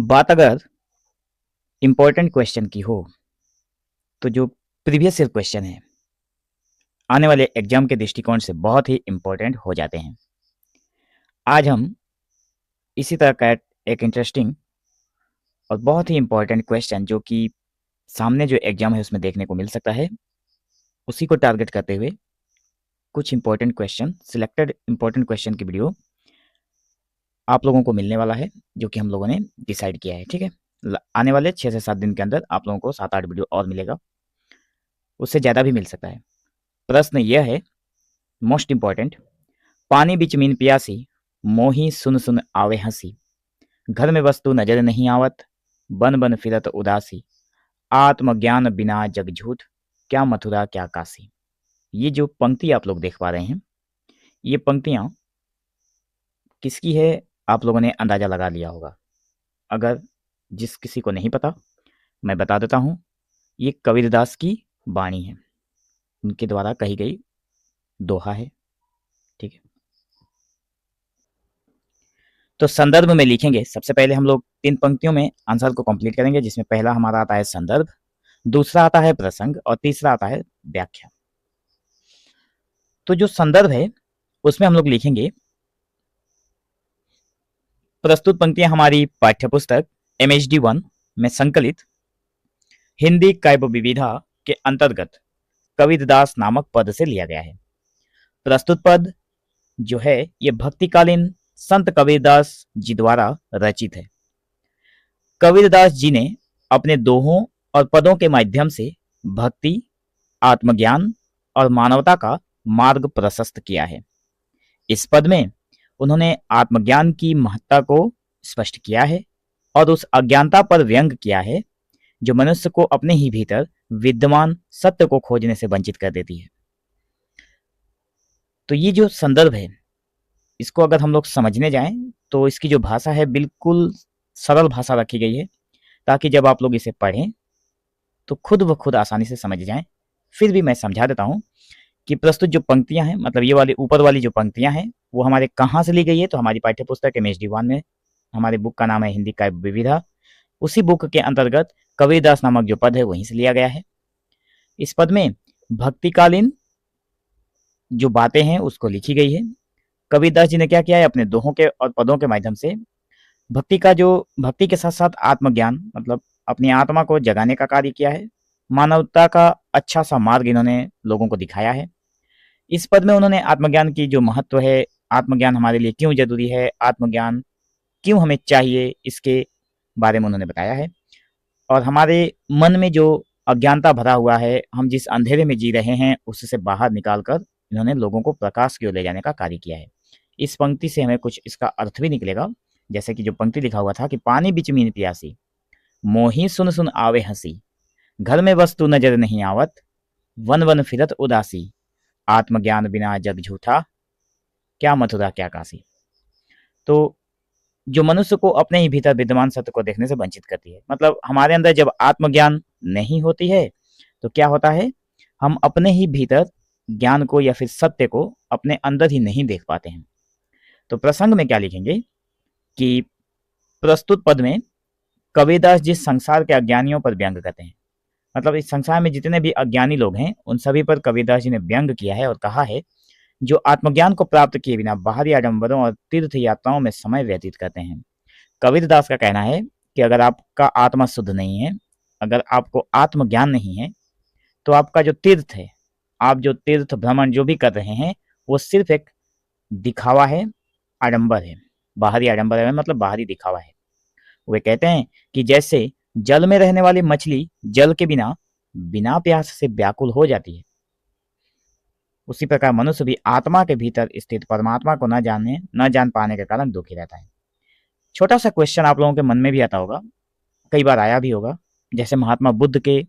बात अगर important question की हो तो जो प्रीवियस ईयर क्वेश्चन है आने वाले एग्जाम के दृष्टिकोण से बहुत ही इम्पोर्टेंट हो जाते हैं। आज हम इसी तरह का एक इंटरेस्टिंग और बहुत ही इम्पोर्टेंट क्वेश्चन जो कि सामने जो एग्जाम है उसमें देखने को मिल सकता है, उसी को टारगेट करते हुए कुछ important question, selected important question की वीडियो आप लोगों को मिलने वाला है, जो कि हम लोगों ने डिसाइड किया है। ठीक है, आने वाले 6 से 7 दिन के अंदर आप लोगों को 7-8 वीडियो और मिलेगा, उससे ज़्यादा भी मिल सकता है। प्रश्न यह है, मोस्ट इम्पॉर्टेंट, पानी बिच मीन प्यासी, मोही सुन सुन आवे हंसी, घर में वस्तु नजर नहीं आवत, बन बन फिरत उदासी, आत्मज्ञान बिना जग झूठ, क्या मथुरा क्या काशी। ये जो पंक्ति आप लोग देख पा रहे हैं, ये पंक्तियां किसकी है आप लोगों ने अंदाजा लगा लिया होगा। अगर जिस किसी को नहीं पता, मैं बता देता हूं, ये कबीरदास की वाणी है, उनके द्वारा कही गई दोहा है। ठीक है, तो संदर्भ में लिखेंगे। सबसे पहले हम लोग 3 पंक्तियों में आंसर को कंप्लीट करेंगे, जिसमें पहला हमारा आता है संदर्भ, दूसरा आता है प्रसंग और तीसरा आता है व्याख्या। तो जो संदर्भ है उसमें हम लोग लिखेंगे, प्रस्तुत पंक्तियां हमारी पाठ्यपुस्तक MHD 1 में संकलित हिंदी काव्य विविधा के अंतर्गत कबीरदास नामक पद से लिया गया है। प्रस्तुत पद जो है ये भक्तिकालीन संत कबीरदास जी द्वारा रचित है। कबीरदास जी ने अपने दोहों और पदों के माध्यम से भक्ति, आत्मज्ञान और मानवता का मार्ग प्रशस्त किया है। इस पद में उन्होंने आत्मज्ञान की महत्ता को स्पष्ट किया है और उस अज्ञानता पर व्यंग किया है जो मनुष्य को अपने ही भीतर विद्यमान सत्य को खोजने से वंचित कर देती है। तो ये जो संदर्भ है, इसको अगर हम लोग समझने जाएं तो इसकी जो भाषा है बिल्कुल सरल भाषा रखी गई है, ताकि जब आप लोग इसे पढ़ें तो खुद ब खुद आसानी से समझ जाएं। फिर भी मैं समझा देता हूं कि प्रस्तुत जो पंक्तियां हैं, मतलब ये वाली ऊपर वाली जो पंक्तियां हैं, वो हमारे कहाँ से ली गई है। तो हमारी पाठ्यपुस्तक MHD 1 में, हमारे बुक का नाम है हिंदी काव्य विविधा, उसी बुक के अंतर्गत कबीरदास नामक जो पद है वहीं से लिया गया है। इस पद में भक्तिकालीन जो बातें हैं उसको लिखी गई है। कबीरदास जी ने क्या किया है, अपने दोहों के और पदों के माध्यम से भक्ति के साथ साथ आत्मज्ञान, मतलब अपनी आत्मा को जगाने का कार्य किया है। मानवता का अच्छा सा मार्ग इन्होंने लोगों को दिखाया है। इस पद में उन्होंने आत्मज्ञान की जो महत्व है, आत्मज्ञान हमारे लिए क्यों जरूरी है, आत्मज्ञान क्यों हमें चाहिए, इसके बारे में उन्होंने बताया है। और हमारे मन में जो अज्ञानता भरा हुआ है, हम जिस अंधेरे में जी रहे हैं, उससे बाहर निकालकर इन्होंने लोगों को प्रकाश की ओर ले जाने का कार्य किया है। इस पंक्ति से हमें कुछ इसका अर्थ भी निकलेगा, जैसे कि जो पंक्ति लिखा हुआ था कि पानी बिच मीन प्यासी, मोही सुन सुन आवे हंसी, घर में वस्तु नजर नहीं आवत, वन वन फिरत उदासी, आत्मज्ञान बिना जग झूठा, क्या मथुरा क्या काशी। तो जो मनुष्य को अपने ही भीतर विद्यमान सत्य को देखने से वंचित करती है, मतलब हमारे अंदर जब आत्मज्ञान नहीं होती है तो क्या होता है, हम अपने ही भीतर ज्ञान को या फिर सत्य को अपने अंदर ही नहीं देख पाते हैं। तो प्रसंग में क्या लिखेंगे कि प्रस्तुत पद में कबीरदास जिस संसार के अज्ञानियों पर व्यंग करते हैं, मतलब इस संसार में जितने भी अज्ञानी लोग हैं उन सभी पर कबीरदास जी ने व्यंग किया है और कहा है, जो आत्मज्ञान को प्राप्त किए बिना बाहरी आडंबरों और तीर्थ यात्राओं में समय व्यतीत करते हैं। कबीरदास का कहना है कि अगर आपका आत्मा शुद्ध नहीं है, अगर आपको आत्मज्ञान नहीं है, तो आपका जो तीर्थ है, आप जो तीर्थ भ्रमण जो भी कर रहे हैं, वो सिर्फ एक दिखावा है, आडंबर है, बाहरी आडंबर है, मतलब बाहरी दिखावा है। वे कहते हैं कि जैसे जल में रहने वाली मछली जल के बिना बिना प्यास से व्याकुल हो जाती है, उसी प्रकार मनुष्य भी आत्मा के भीतर स्थित परमात्मा को न जान पाने के कारण दुखी रहता है। छोटा सा क्वेश्चन आप लोगों के मन में भी आता होगा, कई बार आया भी होगा, जैसे महात्मा बुद्ध के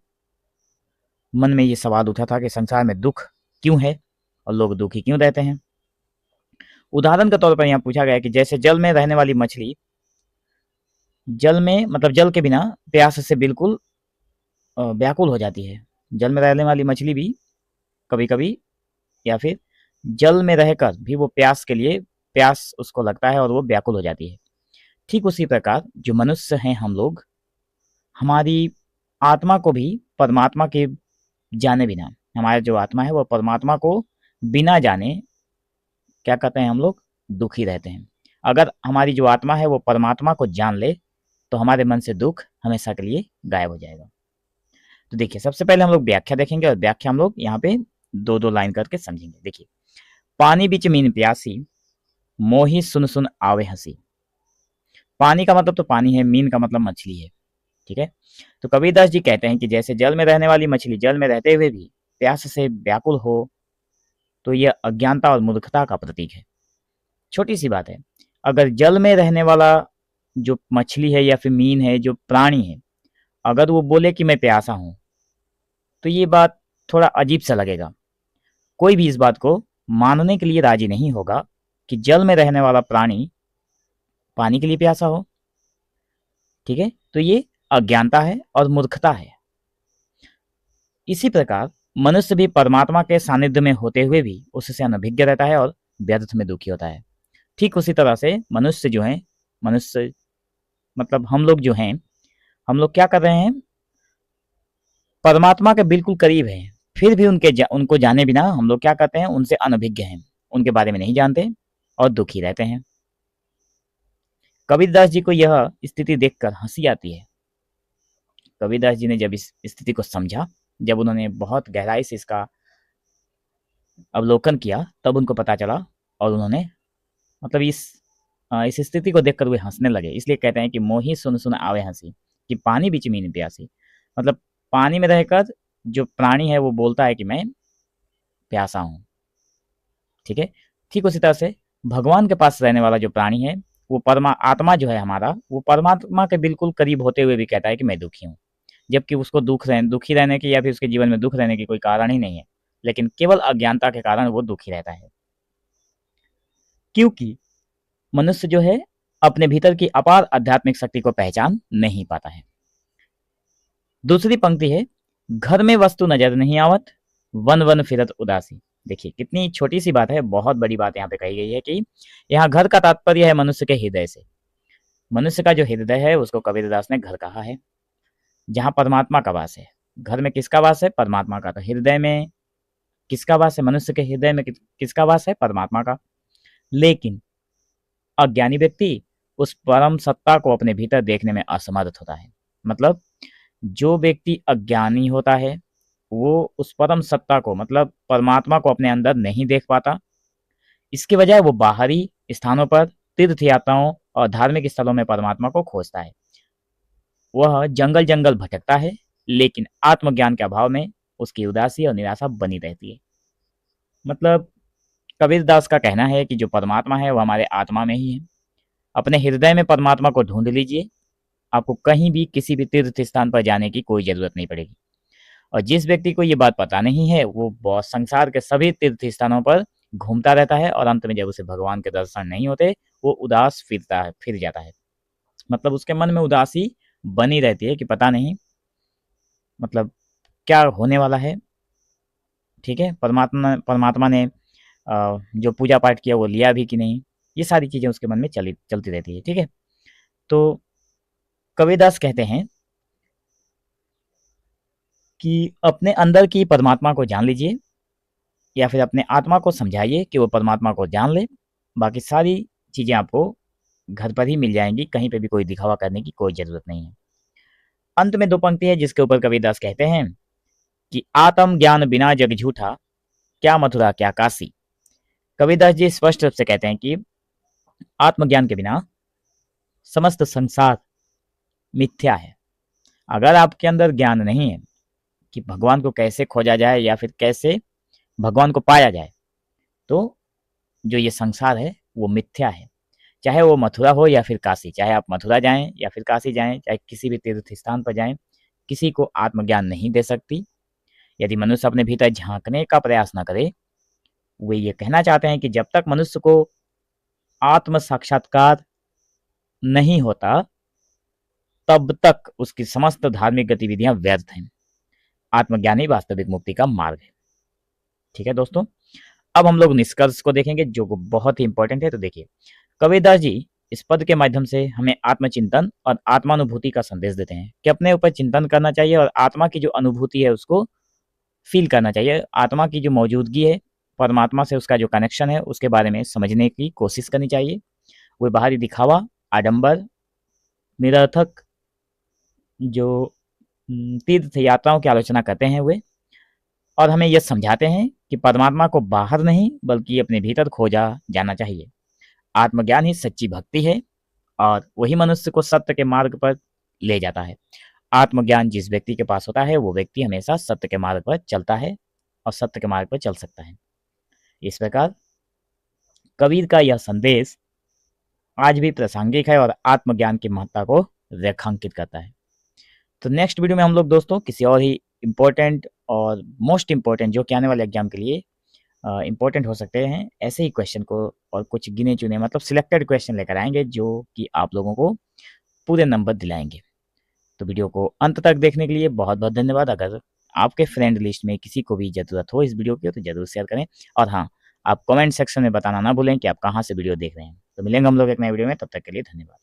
मन में ये सवाल उठा था कि संसार में दुख क्यों है और लोग दुखी क्यों रहते हैं। उदाहरण के तौर पर यहाँ पूछा गया कि जैसे जल में रहने वाली मछली जल में, मतलब जल के बिना प्यास से बिल्कुल व्याकुल हो जाती है। जल में रहने वाली मछली भी कभी कभी या फिर जल में रहकर भी वो प्यास के लिए, प्यास उसको लगता है और वो व्याकुल हो जाती है। ठीक उसी प्रकार जो मनुष्य हैं हम लोग, हमारी आत्मा को भी परमात्मा के जाने बिना, हमारा जो आत्मा है वो परमात्मा को बिना जाने क्या कहते हैं हम लोग, दुखी रहते हैं। अगर हमारी जो आत्मा है वो परमात्मा को जान ले तो हमारे मन से दुख हमेशा के लिए गायब हो जाएगा। तो देखिए, सबसे पहले हम लोग व्याख्या देखेंगे और व्याख्या हम लोग यहाँ पे दो दो लाइन करके समझेंगे। देखिए, पानी बीच मीन प्यासी, मोही सुन सुन आवे हंसी। पानी का मतलब तो पानी है, मीन का मतलब मछली है। ठीक है, तो कबीरदास जी कहते हैं कि जैसे जल में रहने वाली मछली जल में रहते हुए भी प्यास से व्याकुल हो, तो यह अज्ञानता और मूर्खता का प्रतीक है। छोटी सी बात है, अगर जल में रहने वाला जो मछली है या फिर मीन है, जो प्राणी है, अगर वो बोले कि मैं प्यासा हूं, तो ये बात थोड़ा अजीब सा लगेगा। कोई भी इस बात को मानने के लिए राजी नहीं होगा कि जल में रहने वाला प्राणी पानी के लिए प्यासा हो। ठीक है, तो ये अज्ञानता है और मूर्खता है। इसी प्रकार मनुष्य भी परमात्मा के सानिध्य में होते हुए भी उससे अनभिज्ञ रहता है और व्यर्थ में दुखी होता है। ठीक उसी तरह से मनुष्य जो है, मनुष्य मतलब हम लोग जो हैं, हम लोग क्या कर रहे हैं, परमात्मा के बिल्कुल करीब हैं, फिर भी उनको जाने बिना हम लोग क्या करते हैं, उनसे अनभिज्ञ हैं, उनके बारे में नहीं जानते और दुखी रहते हैं। कबीरदास जी को यह स्थिति देखकर हंसी आती है। कबीरदास जी ने जब इस स्थिति को समझा, जब उन्होंने बहुत गहराई से इसका अवलोकन किया, तब उनको पता चला और उन्होंने मतलब इस स्थिति को देखकर वे हंसने लगे। इसलिए कहते हैं कि मोही सुन सुन आवे हंसी, कि पानी बीच मीन प्यासी। मतलब पानी में रहकर जो प्राणी है वो बोलता है कि मैं प्यासा हूँ। ठीक है, ठीक उसी तरह से भगवान के पास रहने वाला जो प्राणी है, वो आत्मा जो है हमारा, वो परमात्मा के बिल्कुल करीब होते हुए भी कहता है कि मैं दुखी हूँ, जबकि उसको दुखी रहने की या फिर उसके जीवन में दुख रहने की कोई कारण ही नहीं है, लेकिन केवल अज्ञानता के कारण वो दुखी रहता है। क्योंकि मनुष्य जो है अपने भीतर की अपार आध्यात्मिक शक्ति को पहचान नहीं पाता है। दूसरी पंक्ति है, घर में वस्तु नजर नहीं आवत, वन वन फिरत उदासी। देखिए कितनी छोटी सी बात है, बहुत बड़ी बात यहाँ पे कही गई है कि यहाँ घर का तात्पर्य है मनुष्य के हृदय से। मनुष्य का जो हृदय है उसको कबीरदास ने घर कहा है, जहाँ परमात्मा का वास है। घर में किसका वास है? परमात्मा का। तो हृदय में किसका वास है? मनुष्य के हृदय में किसका वास है? परमात्मा का। लेकिन अज्ञानी व्यक्ति उस परम सत्ता को अपने भीतर देखने में असमर्थ होता है। मतलब जो व्यक्ति अज्ञानी होता है वो उस परम सत्ता को, मतलब परमात्मा को अपने अंदर नहीं देख पाता। इसके बजाय वो बाहरी स्थानों पर, तीर्थ यात्राओं और धार्मिक स्थलों में परमात्मा को खोजता है। वह जंगल जंगल भटकता है, लेकिन आत्मज्ञान के अभाव में उसकी उदासी और निराशा बनी रहती है। मतलब कबीरदास का कहना है कि जो परमात्मा है वो हमारे आत्मा में ही है। अपने हृदय में परमात्मा को ढूंढ लीजिए, आपको कहीं भी किसी भी तीर्थ स्थान पर जाने की कोई जरूरत नहीं पड़ेगी। और जिस व्यक्ति को ये बात पता नहीं है वो बहुत संसार के सभी तीर्थ स्थानों पर घूमता रहता है और अंत में जब उसे भगवान के दर्शन नहीं होते वो उदास फिर जाता है। मतलब उसके मन में उदासी बनी रहती है कि पता नहीं मतलब क्या होने वाला है। ठीक है, परमात्मा परमात्मा ने जो पूजा पाठ किया वो लिया भी कि नहीं, ये सारी चीजें उसके मन में चलती रहती है। ठीक है, तो कबीरदास कहते हैं कि अपने अंदर की परमात्मा को जान लीजिए, या फिर अपने आत्मा को समझाइए कि वो परमात्मा को जान ले। बाकी सारी चीजें आपको घर पर ही मिल जाएंगी, कहीं पे भी कोई दिखावा करने की कोई जरूरत नहीं है। अंत में दो पंक्ति है जिसके ऊपर कबीरदास कहते हैं कि आत्म ज्ञान बिना जग झूठा, क्या मथुरा क्या काशी। कबीरदास जी स्पष्ट रूप से कहते हैं कि आत्मज्ञान के बिना समस्त संसार मिथ्या है। अगर आपके अंदर ज्ञान नहीं है कि भगवान को कैसे खोजा जाए या फिर कैसे भगवान को पाया जाए, तो जो ये संसार है वो मिथ्या है। चाहे वो मथुरा हो या फिर काशी, चाहे आप मथुरा जाएं या फिर काशी जाएं, चाहे किसी भी तीर्थ स्थान पर जाएं, किसी को आत्मज्ञान नहीं दे सकती। यदि मनुष्य अपने भीतर झांकने का प्रयास न करे, वे ये कहना चाहते हैं कि जब तक मनुष्य को आत्म साक्षात्कार नहीं होता तब तक उसकी समस्त धार्मिक गतिविधियां व्यर्थ हैं। आत्मज्ञान ही वास्तविक मुक्ति का मार्ग है। ठीक है दोस्तों, अब हम लोग निष्कर्ष को देखेंगे जो बहुत ही इंपॉर्टेंट है। तो देखिए, कबीरदास जी इस पद के माध्यम से हमें आत्मचिंतन और आत्मानुभूति का संदेश देते हैं कि अपने ऊपर चिंतन करना चाहिए और आत्मा की जो अनुभूति है उसको फील करना चाहिए। आत्मा की जो मौजूदगी है, परमात्मा से उसका जो कनेक्शन है, उसके बारे में समझने की कोशिश करनी चाहिए। वो बाहरी दिखावा, आडंबर, निरर्थक जो तीर्थ यात्राओं की आलोचना करते हैं वे, और हमें यह समझाते हैं कि परमात्मा को बाहर नहीं बल्कि अपने भीतर खोजा जाना चाहिए। आत्मज्ञान ही सच्ची भक्ति है और वही मनुष्य को सत्य के मार्ग पर ले जाता है। आत्मज्ञान जिस व्यक्ति के पास होता है वो व्यक्ति हमेशा सत्य के मार्ग पर चलता है और सत्य के मार्ग पर चल सकता है। इस प्रकार कबीर का यह संदेश आज भी प्रासंगिक है और आत्मज्ञान की महत्ता को रेखांकित करता है। तो नेक्स्ट वीडियो में हम लोग दोस्तों किसी और ही इम्पोर्टेंट और मोस्ट इम्पोर्टेंट, जो कि आने वाले एग्जाम के लिए इम्पोर्टेंट हो सकते हैं, ऐसे ही क्वेश्चन को और कुछ गिने चुने मतलब सिलेक्टेड क्वेश्चन लेकर आएंगे जो कि आप लोगों को पूरे नंबर दिलाएंगे। तो वीडियो को अंत तक देखने के लिए बहुत बहुत धन्यवाद। अगर आपके फ्रेंड लिस्ट में किसी को भी ज़रूरत हो इस वीडियो की तो ज़रूर शेयर करें, और हाँ, आप कमेंट सेक्शन में बताना ना भूलें कि आप कहाँ से वीडियो देख रहे हैं। तो मिलेंगे हम लोग एक नए वीडियो में, तब तक के लिए धन्यवाद।